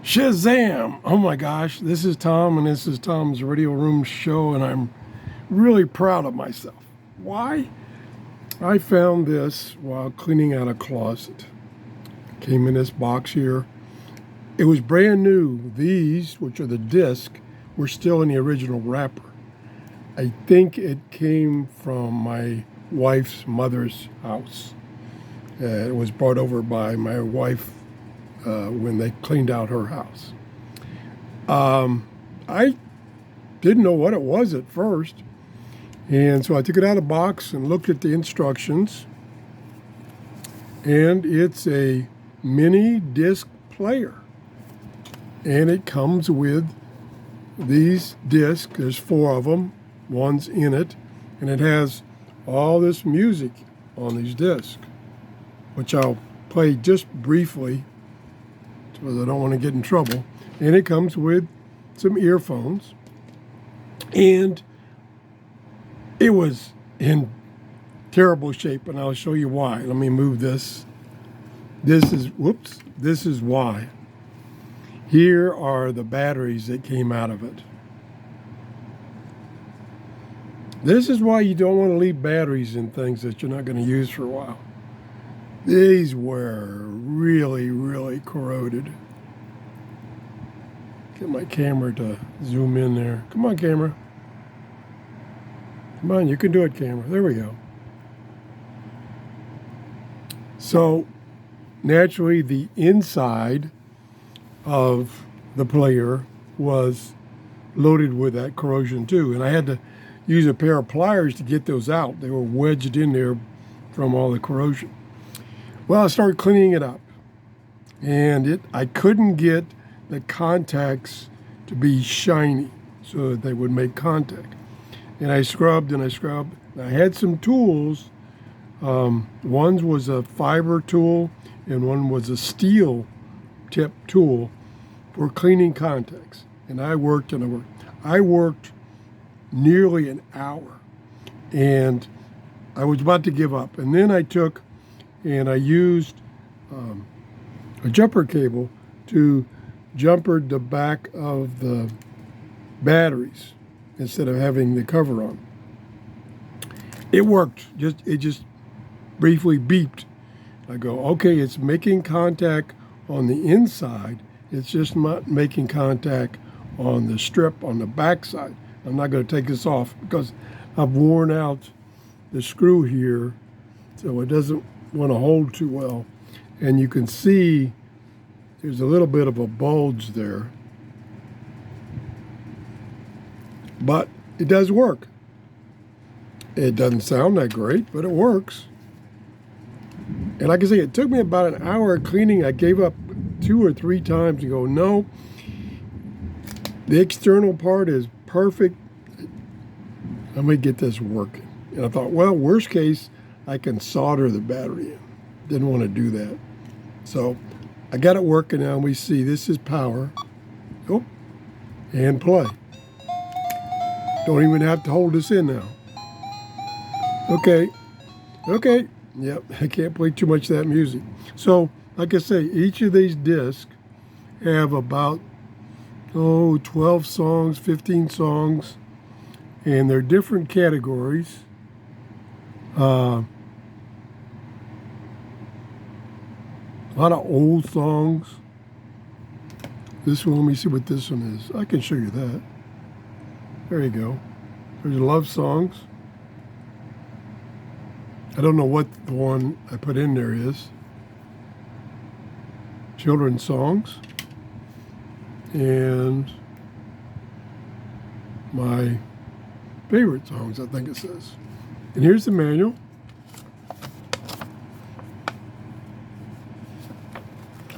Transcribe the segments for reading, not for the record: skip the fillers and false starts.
Shazam! Oh my gosh, this is Tom, and this is Tom's Radio Room Show, and I'm really proud of myself. Why? I found this while cleaning out a closet. Came in this box here. It was brand new. These, which are the disc, were still in the original wrapper. I think it came from my wife's mother's house. It was brought over by my wife when they cleaned out her house. I didn't know what it was at first, and so I took it out of the box and looked at the instructions, and it's a mini disc player, and it comes with these discs. There's 4 of them. One's in it, and it has all this music on these discs, which I'll play just briefly because I don't want to get in trouble. And it comes with some earphones, and it was in terrible shape, and I'll show you why. Let me move this. This is why. Here are the batteries that came out of it. This is why you don't want to leave batteries in things that you're not going to use for a while. These were really, really corroded. Get my camera to zoom in there. Come on, camera. Come on, you can do it, camera. There we go. So, naturally, the inside of the player was loaded with that corrosion too, and I had to use a pair of pliers to get those out. They were wedged in there from all the corrosion. Well, I started cleaning it up, and I couldn't get the contacts to be shiny so that they would make contact. And I scrubbed and I scrubbed. I had some tools. One was a fiber tool and one was a steel tip tool for cleaning contacts. And I worked and I worked. I worked nearly an hour, and I was about to give up. And then I took and I used a jumper cable to jumper the back of the batteries instead of having the cover on. It worked. It just briefly beeped. I go, okay, it's making contact on the inside. It's just not making contact on the strip on the back side. I'm not going to take this off because I've worn out the screw here, so it doesn't want to hold too well. And you can see there's a little bit of a bulge there. But it does work. It doesn't sound that great, but it works. And like I say, it took me about an hour of cleaning. I gave up 2 or 3 times and go, no, the external part is perfect. Let me get this working. And I thought, well, worst case, I can solder the battery in. Didn't want to do that. So I got it working now, and we see this is power. Oh, and play. Don't even have to hold this in now. Okay. Yep, I can't play too much of that music. So, like I say, each of these discs have about 12 songs, 15 songs, and they're different categories. A lot of old songs. This one, let me see what this one is. I can show you that. There you go. There's love songs. I don't know what the one I put in there is. Children's songs. And my favorite songs, I think it says. And here's the manual.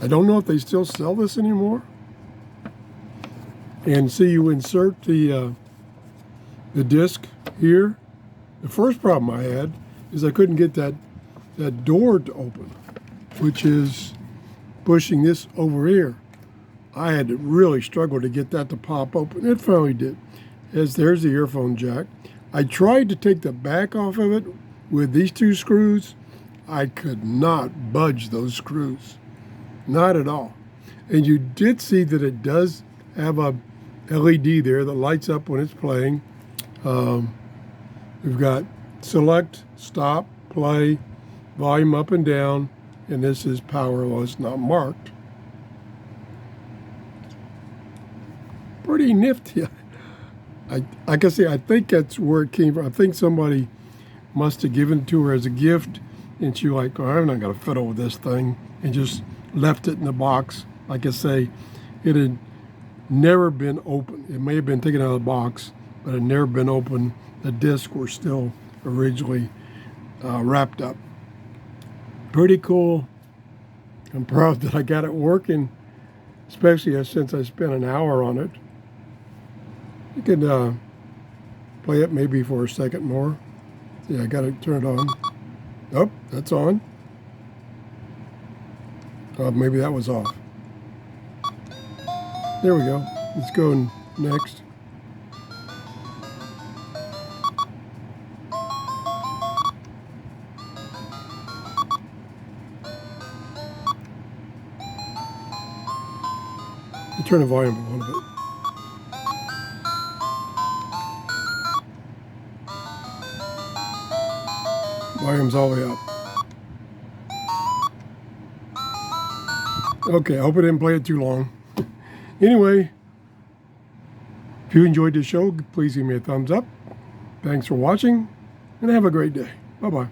I don't know if they still sell this anymore. And see, you insert the disc here. The first problem I had is I couldn't get that door to open, which is pushing this over here. I had to really struggle to get that to pop open. It finally did. There's the earphone jack. I tried to take the back off of it with these 2 screws. I could not budge those screws. Not at all. And you did see that it does have a LED there that lights up when it's playing. We've got select, stop, play, volume up and down, and this is power low. It's not marked. Pretty nifty. Like I say, I think that's where it came from. I think somebody must have given it to her as a gift, and she like, oh, I'm not going to fiddle with this thing, and just left it in the box. Like I say, it had never been opened. It may have been taken out of the box, but it had never been opened. The discs were still originally wrapped up. Pretty cool. I'm proud that I got it working, especially since I spent an hour on it. You can play it maybe for a second more. See, I got to turn it on. Oh, that's on. Maybe that was off. There we go. Let's go next. You turn the volume up a little bit. Volume's all the way up. Okay, I hope I didn't play it too long. Anyway, if you enjoyed the show, please give me a thumbs up. Thanks for watching, and have a great day. Bye-bye.